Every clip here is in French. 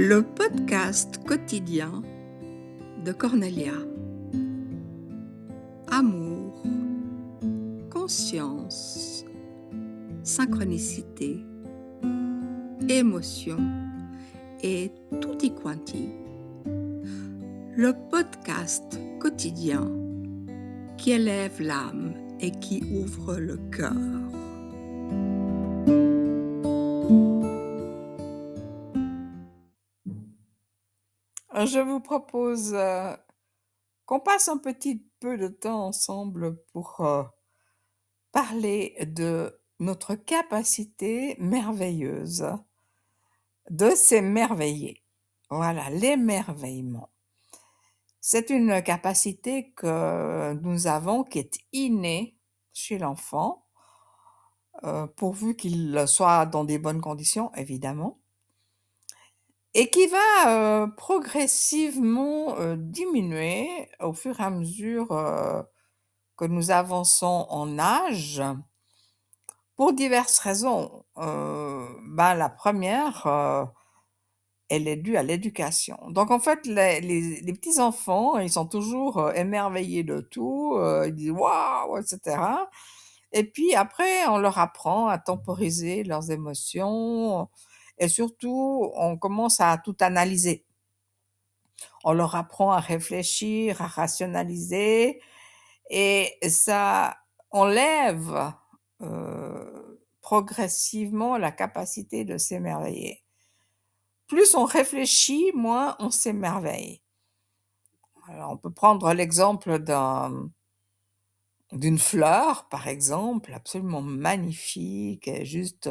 Le podcast quotidien de Cornelia. Amour, conscience, synchronicité, émotion et tutti quanti. Le podcast quotidien qui élève l'âme et qui ouvre le cœur. Je vous propose qu'on passe un petit peu de temps ensemble pour parler de notre capacité merveilleuse de s'émerveiller. Voilà, l'émerveillement. C'est une capacité que nous avons qui est innée chez l'enfant, pourvu qu'il soit dans des bonnes conditions, évidemment, et qui va progressivement diminuer au fur et à mesure que nous avançons en âge, pour diverses raisons. La première, elle est due à l'éducation. Donc en fait, les petits enfants, ils sont toujours émerveillés de tout, ils disent waouh, etc. Et puis après, on leur apprend à temporiser leurs émotions, et surtout, on commence à tout analyser. On leur apprend à réfléchir, à rationaliser, et ça enlève progressivement la capacité de s'émerveiller. Plus on réfléchit, moins on s'émerveille. Alors on peut prendre l'exemple d'une fleur, par exemple, absolument magnifique, et juste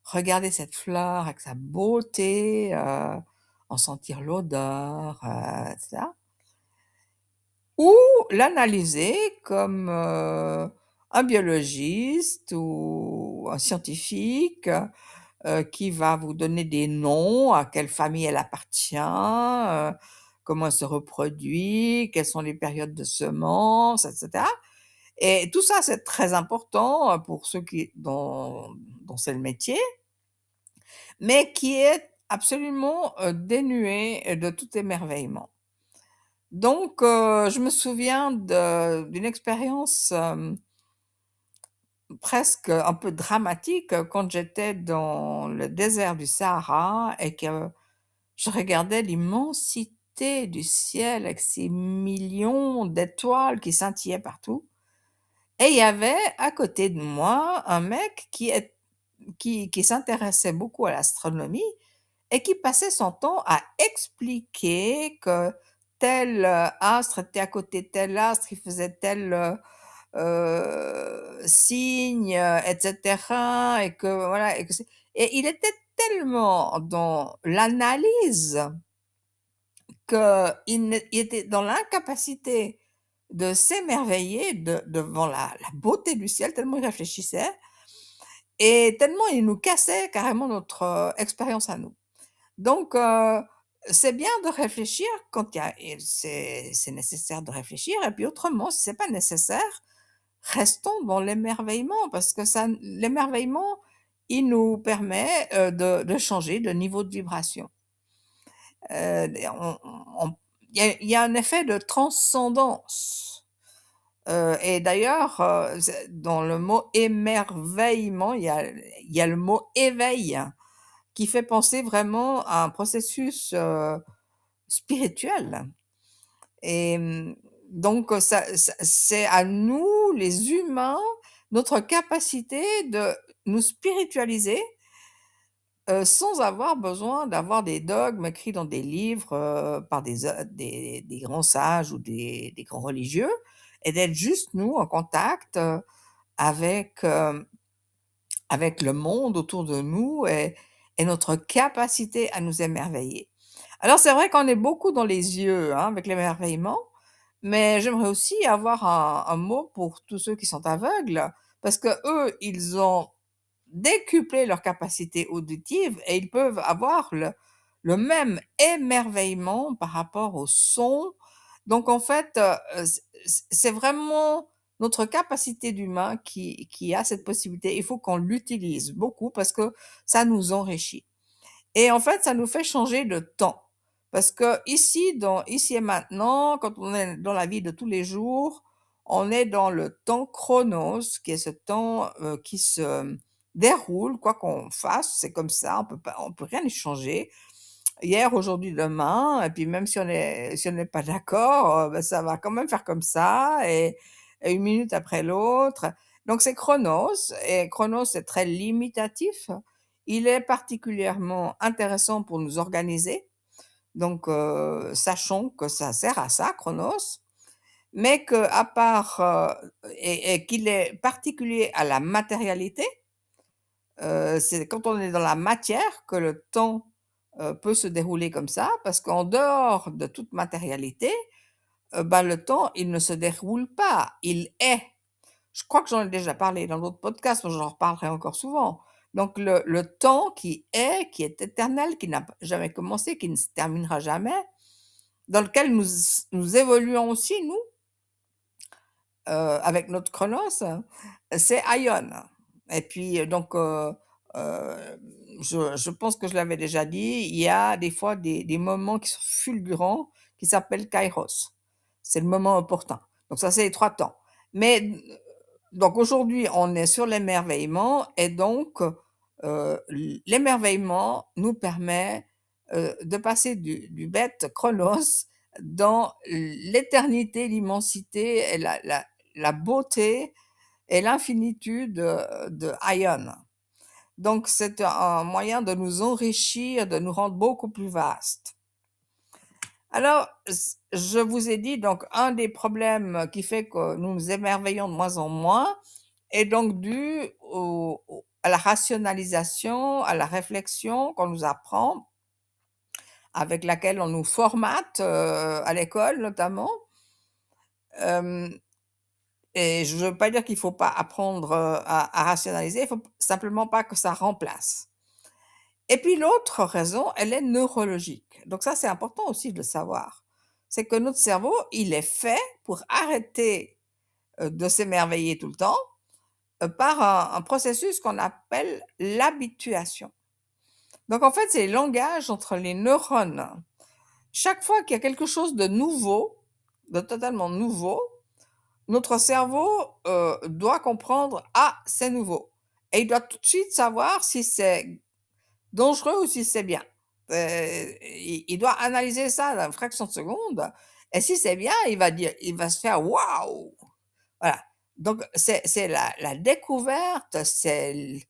regarder cette fleur avec sa beauté, en sentir l'odeur, etc. Ou l'analyser comme un biologiste ou un scientifique qui va vous donner des noms, à quelle famille elle appartient, comment elle se reproduit, quelles sont les périodes de semences, etc. Et tout ça, c'est très important pour ceux dont c'est le métier, mais qui est absolument dénué de tout émerveillement. Donc, je me souviens d'une expérience presque un peu dramatique quand j'étais dans le désert du Sahara et que je regardais l'immensité du ciel avec ces millions d'étoiles qui scintillaient partout, et il y avait à côté de moi un mec qui s'intéressait beaucoup à l'astronomie et qui passait son temps à expliquer que tel, astre était à côté de tel astre, il faisait tel, signe, et cetera, et que voilà, et il était tellement dans l'analyse il était dans l'incapacité de s'émerveiller devant la beauté du ciel, tellement il réfléchissait et tellement il nous cassait carrément notre expérience à nous. Donc c'est bien de réfléchir quand il y a et c'est nécessaire de réfléchir, et puis autrement, si c'est pas nécessaire, restons dans l'émerveillement, parce que ça l'émerveillement, il nous permet de changer de niveau de vibration. Et il y a un effet de transcendance, et d'ailleurs, c'est dans le mot émerveillement, il y a le mot éveil qui fait penser vraiment à un processus spirituel, et donc ça c'est à nous, les humains, notre capacité de nous spiritualiser, sans avoir besoin d'avoir des dogmes écrits dans des livres, par des grands sages ou des grands religieux, et d'être juste nous en contact, avec le monde autour de nous, et notre capacité à nous émerveiller. Alors c'est vrai qu'on est beaucoup dans les yeux, hein, avec l'émerveillement, mais j'aimerais aussi avoir un mot pour tous ceux qui sont aveugles, parce que eux, ils ont décuplé leur capacité auditive et ils peuvent avoir le même émerveillement par rapport au son. Donc en fait, c'est vraiment notre capacité d'humain qui a cette possibilité. Il faut qu'on l'utilise beaucoup parce que ça nous enrichit. et en fait, ça nous fait changer de temps. Parce qu'ici, dans ici et maintenant, quand on est dans la vie de tous les jours, on est dans le temps chronos, qui est ce temps, qui se déroule, quoi qu'on fasse, c'est comme ça, on peut rien y changer. Hier, aujourd'hui, demain, et puis même si on n'est pas d'accord, bah, ça va quand même faire comme ça, et 1 minute après l'autre. Donc c'est chronos, et chronos est très limitatif. Il est particulièrement intéressant pour nous organiser, donc sachons que ça sert à ça, chronos, mais qu'à part, et qu'il est particulier à la matérialité. C'est quand on est dans la matière que le temps, peut se dérouler comme ça, parce qu'en dehors de toute matérialité, bah, le temps, il ne se déroule pas, il est. Je crois que j'en ai déjà parlé dans d'autres podcasts, mais j'en reparlerai encore souvent. Donc le temps qui est éternel, qui n'a jamais commencé, qui ne se terminera jamais, dans lequel nous évoluons aussi, nous, avec notre chronos, c'est Aion. Et puis, donc, je pense que je l'avais déjà dit, il y a des fois des moments qui sont fulgurants, qui s'appellent kairos. C'est le moment opportun. Donc ça, c'est les 3 temps. Mais, donc aujourd'hui, on est sur l'émerveillement, et donc, l'émerveillement nous permet, de passer du bête chronos dans l'éternité, l'immensité et la beauté et l'infinitude, de Aion. Donc c'est un moyen de nous enrichir, de nous rendre beaucoup plus vastes. Alors, je vous ai dit, donc un des problèmes qui fait que nous nous émerveillons de moins en moins est donc dû à la rationalisation, à la réflexion qu'on nous apprend, avec laquelle on nous formate, à l'école notamment. Hem Et je veux pas dire qu'il faut pas apprendre, à rationaliser, il faut simplement pas que ça remplace. Et puis l'autre raison, elle est neurologique. Donc ça, c'est important aussi de le savoir. C'est que notre cerveau, il est fait pour arrêter, de s'émerveiller tout le temps, par un processus qu'on appelle l'habituation. Donc en fait, c'est le langage entre les neurones. Chaque fois qu'il y a quelque chose de nouveau, de totalement nouveau, notre cerveau, doit comprendre: «Ah, c'est nouveau», et il doit tout de suite savoir si c'est dangereux ou si c'est bien. Il doit analyser ça dans une fraction de seconde, et si c'est bien, il va se faire: «Waouh!» Voilà. Donc c'est la découverte, c'est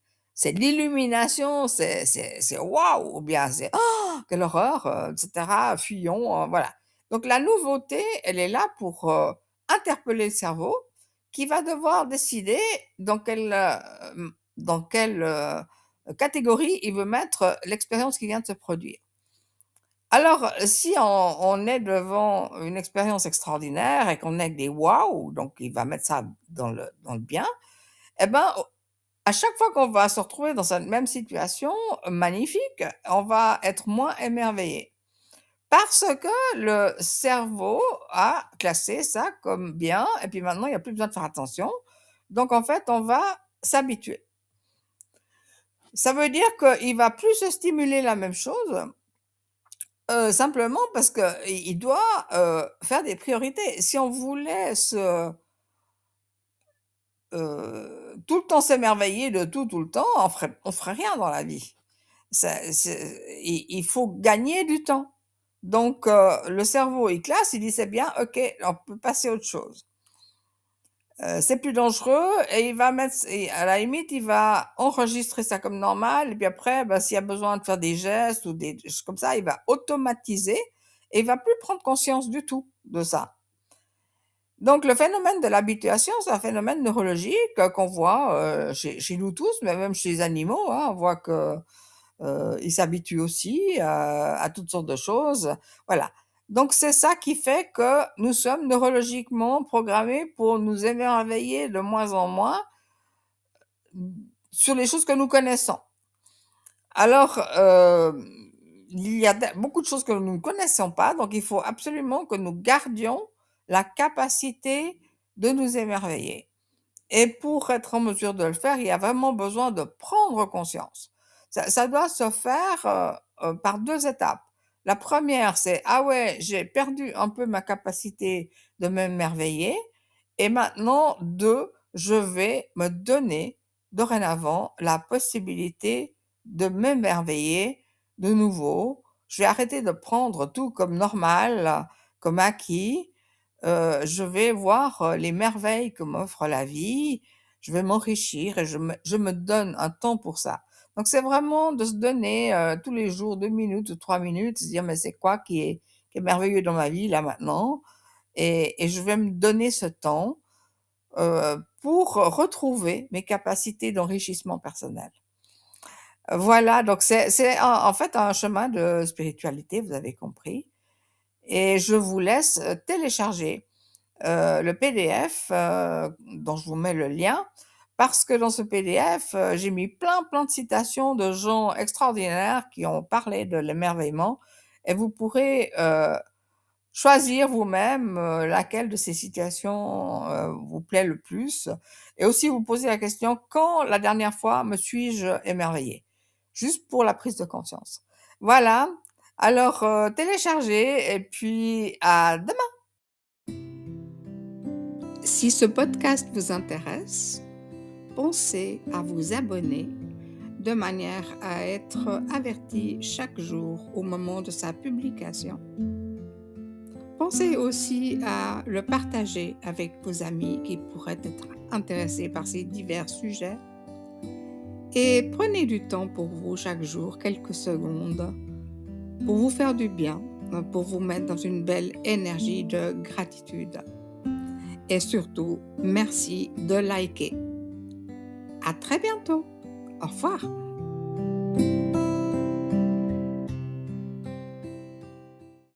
l'illumination, c'est waouh! Ou bien c'est: «Oh, quelle horreur!» et cetera, fuyons, voilà. Donc la nouveauté, elle est là pour, interpeller le cerveau, qui va devoir décider dans quelle, catégorie il veut mettre l'expérience qui vient de se produire. Alors, si on est devant une expérience extraordinaire et qu'on est avec des «waouh», donc il va mettre ça dans le bien, et ben, à chaque fois qu'on va se retrouver dans cette même situation, magnifique, on va être moins émerveillé. Parce que le cerveau a classé ça comme bien, et puis maintenant il y a plus besoin de faire attention. Donc en fait, on va s'habituer. Ça veut dire qu'il va plus se stimuler la même chose. Simplement parce qu'il doit, faire des priorités. Si on voulait tout le temps s'émerveiller de tout, tout le temps, on ferait rien dans la vie. Il faut gagner du temps. Donc le cerveau, il classe, il dit: «C'est bien, OK, on peut passer à autre chose». C'est plus dangereux, et il va mettre et à la limite, il va enregistrer ça comme normal, et puis après, bah, s'il y a besoin de faire des gestes ou des choses comme ça, il va automatiser, et il va plus prendre conscience du tout de ça. Donc le phénomène de l'habituation, c'est un phénomène neurologique, qu'on voit, chez nous tous, mais même chez les animaux, hein. On voit que ils s'habituent aussi à toutes sortes de choses, voilà. Donc c'est ça qui fait que nous sommes neurologiquement programmés pour nous émerveiller de moins en moins, sur les choses que nous connaissons. Alors, il y a beaucoup de choses que nous ne connaissons pas, donc il faut absolument que nous gardions la capacité de nous émerveiller. Et pour être en mesure de le faire, il y a vraiment besoin de prendre conscience. Ça doit se faire, par 2 étapes. La première, c'est: «Ah ouais, j'ai perdu un peu ma capacité de m'émerveiller et maintenant 2, je vais me donner dorénavant la possibilité de m'émerveiller de nouveau. Je vais arrêter de prendre tout comme normal, comme acquis. Je vais voir, les merveilles que m'offre la vie. Je vais m'enrichir et je me donne un temps pour ça». Donc c'est vraiment de se donner, tous les jours 2 minutes ou 3 minutes, se dire: «Mais c'est quoi qui est merveilleux dans ma vie là maintenant?» Et je vais me donner ce temps, pour retrouver mes capacités d'enrichissement personnel. Voilà, donc c'est en fait un chemin de spiritualité, vous avez compris, et je vous laisse, télécharger, le PDF, dont je vous mets le lien, parce que dans ce PDF, j'ai mis plein de citations de gens extraordinaires qui ont parlé de l'émerveillement, et vous pourrez, choisir vous-même, laquelle de ces citations, vous plaît le plus, et aussi vous poser la question: «Quand la dernière fois me suis-je émerveillé?» Juste pour la prise de conscience. Voilà, alors, téléchargez et puis à demain! Si ce podcast vous intéresse, pensez à vous abonner de manière à être averti chaque jour au moment de sa publication. Pensez aussi à le partager avec vos amis qui pourraient être intéressés par ces divers sujets. Et prenez du temps pour vous chaque jour, quelques secondes, pour vous faire du bien, pour vous mettre dans une belle énergie de gratitude. Et surtout, merci de liker. À très bientôt. Au revoir.